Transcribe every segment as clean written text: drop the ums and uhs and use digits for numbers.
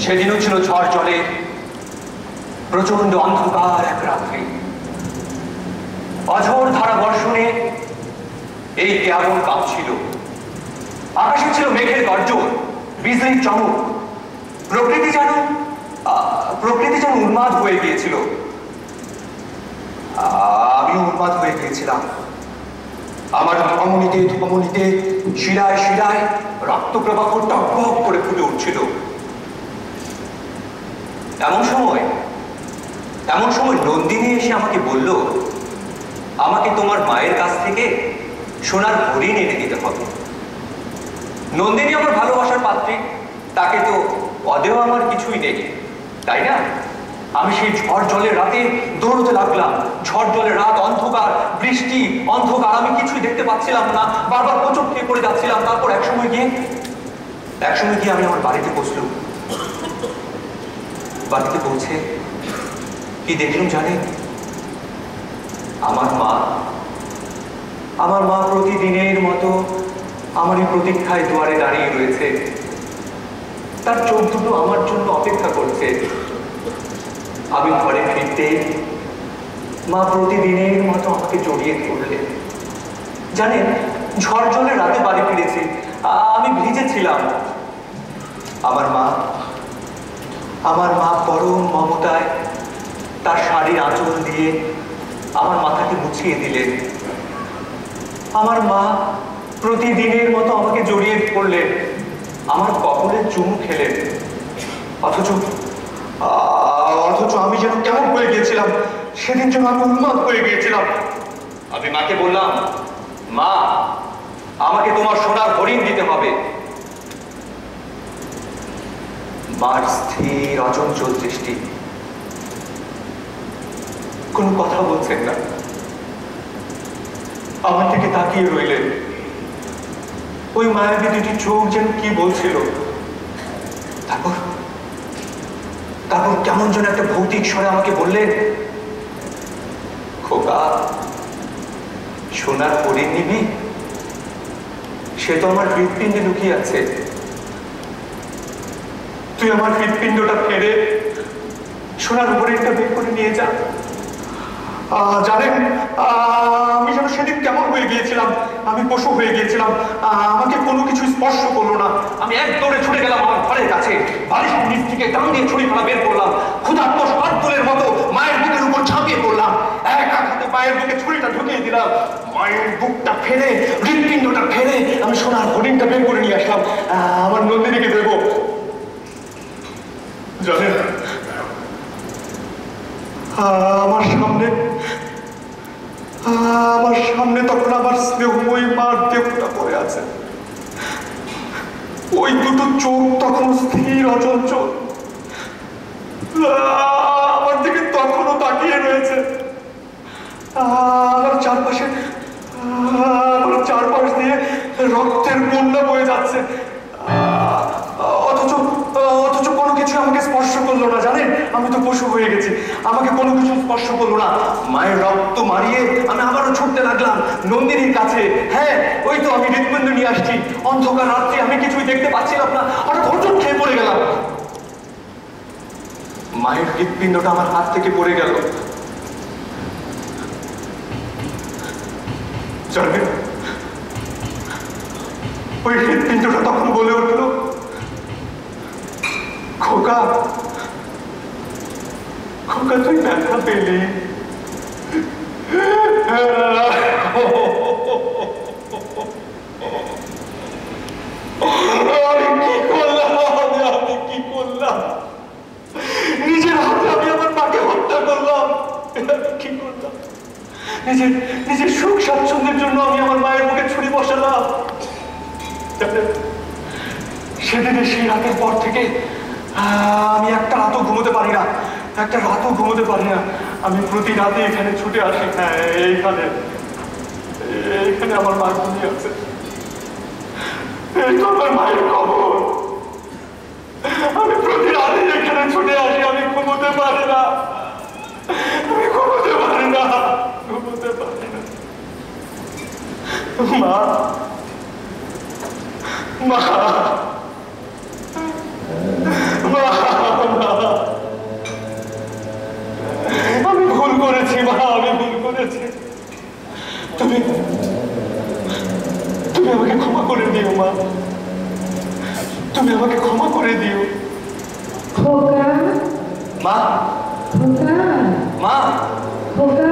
সেদিনও ছিল ঝড় জলে প্রচন্ড অন্ধকার এক রাত্রি। অঝোর ধারা বর্ষণে এই কেয়াবন কাঁপছিল। আকাশে ছিল মেঘের গর্জন, বিজলির চমক। প্রকৃতি যেন উন্মাদ হয়ে গিয়েছিল। আমিও উন্মাদ হয়ে গিয়েছিলাম। আমার ধমনীতে ধমনীতে শিরায় শিরায় রক্তপ্রবাহ টকবক করে ফুটে উঠছিল। এমন সময় নন্দিনী এসে আমাকে বলল, আমাকে তোমার মায়ের কাছ থেকে সোনার হরিণ এনে দিতে হবে। নন্দিনী আমার ভালোবাসার পাত্রী, তাকে তো অদেও আমার কিছুই নেই, তাই না? আমি সেই ঝড় জলের রাতে দৌড়তে লাগলাম। ঝড় জলের রাত, অন্ধকার, বৃষ্টি, অন্ধকার, আমি কিছুই দেখতে পাচ্ছিলাম না। বারবার হোঁচট খেয়ে পড়ে যাচ্ছিলাম। তারপর একসময় গিয়ে আমি আমার বাড়িতে পৌঁছলাম। বাড়িতে পৌঁছে কি দেখলাম জানেন? আমার মা প্রতিদিনের মতো আমার এই প্রতীক্ষায় দুয়ারে দাঁড়িয়ে রয়েছে। তার চোখ দুটো আমার জন্য অপেক্ষা করছে। আমি ঘরে ফিরতে মা প্রতিদিনের মতো আমাকে জড়িয়ে ধরলেন। জানেন, ঝড় জলের রাতে বাড়ি ফিরেছি, আমি ভিজেছিলাম। আমার মা পরম মমতায় তার শাড়ির আঁচল দিয়ে আমার মাথাকে মুছিয়ে দিলেন। আমার মা প্রতিদিনের মতো আমাকে জড়িয়ে ধরলেন, আমার কপালে চুমু খেলেন। অথচ আমি যেন কেমন হয়ে গিয়েছিলাম। সেদিন যেন আমি উন্মাদ হয়ে গিয়েছিলাম। আমি মাকে বললাম, মা, আমাকে তোমার সোনার হরিণ দিতে হবে। মার স্থির অচঞ্চল দৃষ্টি, কোনো কথা বলছেন না, আমার থেকে তাকিয়ে রইলেন। ওই মায়াবী দুটি চোখ যেন কি বলছিল। তারপর কেমন যেন একটা ভৌতিক স্বরে আমাকে বললেন, খোকা, সোনার হরিণ নিবি? সে তো আমার হৃৎপিণ্ডে লুকিয়ে আছে। তুই আমার হৃৎপিণ্ডটা ফেরে সোনার হরিণটা বের করে নিয়ে যা। জানেন, আমি যেন সেদিন কেমন হয়ে গিয়েছিলাম। আমি পশু হয়ে গিয়েছিলাম। আমাকে কোনো কিছু স্পর্শ করলো না। আমি এক দৌড়ে ছুটে গেলাম আমার ঘরের কাছে। বালিশের নিচ থেকে টান দিয়ে ছুরি ফেলা বের করলাম। ক্ষুধার্ত শার্দুলের মতো মায়ের বুকের উপর ঝাঁপিয়ে পড়লাম। এক আঘাতে মায়ের বুকে ছুরিটা ঢুকিয়ে দিলাম। মায়ের বুকটা ফেলে, হৃৎপিণ্ডটা ফেলে আমি সোনার হরিণটা বের করে নিয়ে আসলাম। আমার নন্দিনীকে দেব। জানেন, আমার সামনে তখন আমার স্নেহময়ী মার দেহটা পড়ে আছে। ওই দুটো চোখ তখন স্থির অচঞ্চল আমার দিকে তখনও তাকিয়ে রয়েছে। আমার চারপাশ দিয়ে রক্তের বন্যা বয়ে যাচ্ছে। অথচ কোনো কিছু আমাকে স্পর্শ করলো না। জানেন, আমি তো পশু হয়ে গেছি, আমাকে কোনো কিছু স্পর্শ করলো না। মায়ের রক্ত মারিয়ে আমি আবারও ছুটতে লাগলাম নন্দিনীর কাছে। হ্যাঁ, ওই তো আমি হৃৎপিণ্ড নিয়ে আসছি। অন্ধকার রাত্রে আমি কিছুই দেখতে পাচ্ছিলাম না। হঠাৎ হোঁচট খেয়ে পড়ে গেলাম। মায়ের হৃৎপিণ্ডটা আমার হাত থেকে পড়ে গেল। জানেন, ওই হৃৎপিণ্ডটা তখন বলে উঠল, খোকা, তুই ব্যথা পেলি। আমি কি করলাম? নিজের হাতে আমি আমার মাকে হত্যা করলাম। কি করলাম? নিজের সুখ স্বাচ্ছন্দ্যের জন্য আমি আমার মায়ের মুখে ছুরি বসালাম। সেদিনে সেই রাতের পর থেকে আমি একটা রাতও ঘুমোতে পারি না। আমি প্রতি রাতে এখানে ছুটে আসি। হ্যাঁ, এইখানে আমার মা ঘুমিয়ে আছে। এই তো আমার মায়ের খবর। আমি প্রতি রাতে এখানে ছুটে আসি। আমি ঘুমোতে পারি না। মা, করেছি মা, আমি ভুল করেছি। তুমি তুমি আমাকে ক্ষমা করে দিও মা, তুমি আমাকে ক্ষমা করে দিও। খোকা, মা, খোকা, মা, খোকা,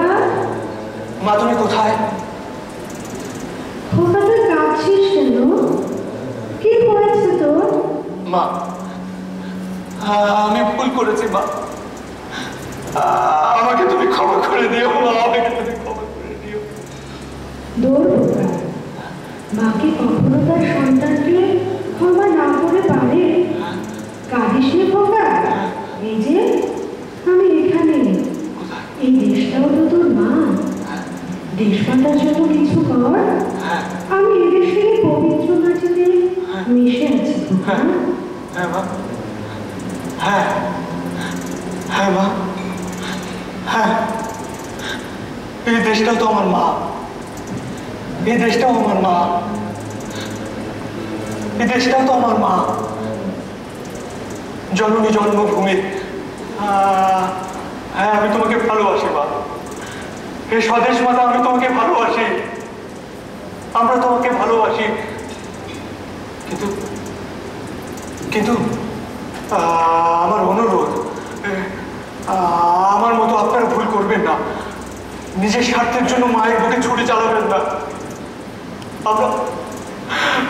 মা তুমি কোথায়? খোকা তুই কাঁদছিস কেন? কি হয়েছে তোর? মা, আমি ভুল করেছি মা, আমাকে তুমি ক্ষমা করে দিও মা, আমাকে তুমি ক্ষমা করে দিও। দৌড় খোকা, মাকে কখনো তার সন্তানকে ক্ষমা না করে পারে? কাঁদিস নে খোকা, এই যে আমি এখানে, এই দেশটাও তো তোর মা। দেশ মাতার জন্য কিছু কর। আমি এদেশের পবিত্র মাটিতে মিশে আছি খোকা। হ্যাঁ মা, হ্যাঁ, হ্যাঁ মা, হ্যাঁ, এই দেশটাও তো আমার মা, এই দেশটাও আমার মা, এই দেশটাও তো আমার মা, জননী জন্মভূমি। হ্যাঁ, আমি তোমাকে ভালোবাসি মা, এই স্বদেশ মাতা, আমি তোমাকে ভালোবাসি, আমরা তোমাকে ভালোবাসি। কিন্তু কিন্তু আমার অনুরোধ, আমার মতো আপনারা ভুল করবেন না, নিজের স্বার্থের জন্য মায়ের বুকে ছুরি চালাবেন না। আমরা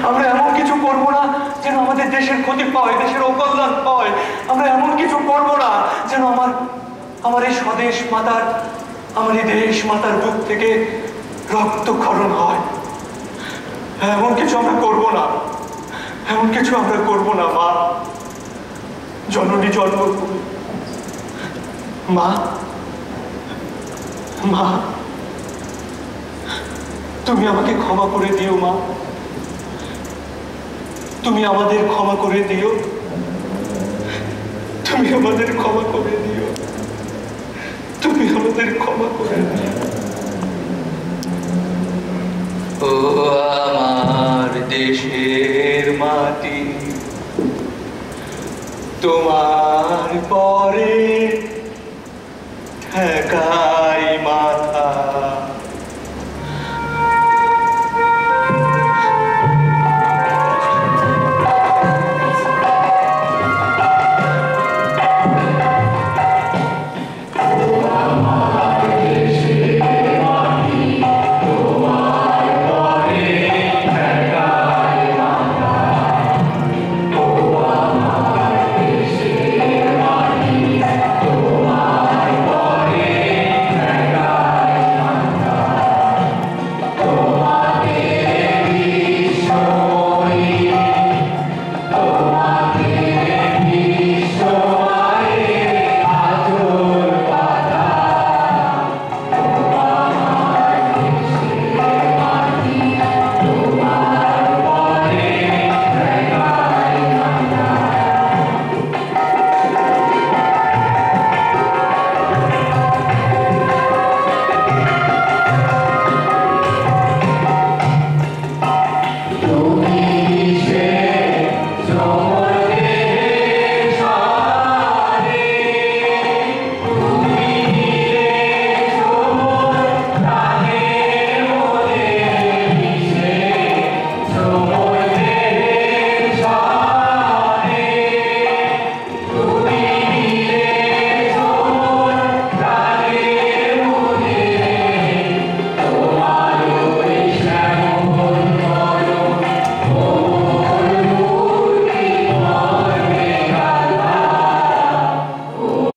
আমরা এমন কিছু করবো না যেন আমাদের দেশের ক্ষতি পায়, দেশের অকল্যাণ পায়। আমরা এমন কিছু করবো না যেন আমার এই স্বদেশ মাতার, আমার এই দেশ মাতার বুক থেকে রক্তক্ষরণ হয়। এমন কিছু আমরা করবো না, এমন কিছু আমরা করবো না মা, জননী জন্মভূমি। মা, মা, তুমি আমাকে ক্ষমা করে দিও মা, তুমি আমাদের ক্ষমা করে দিও, তুমি আমাদের ক্ষমা করে দিও, তুমি আমাদের ক্ষমা করে দিও। ও আমার দেশের মাটি, তোমার পরে ঠেকা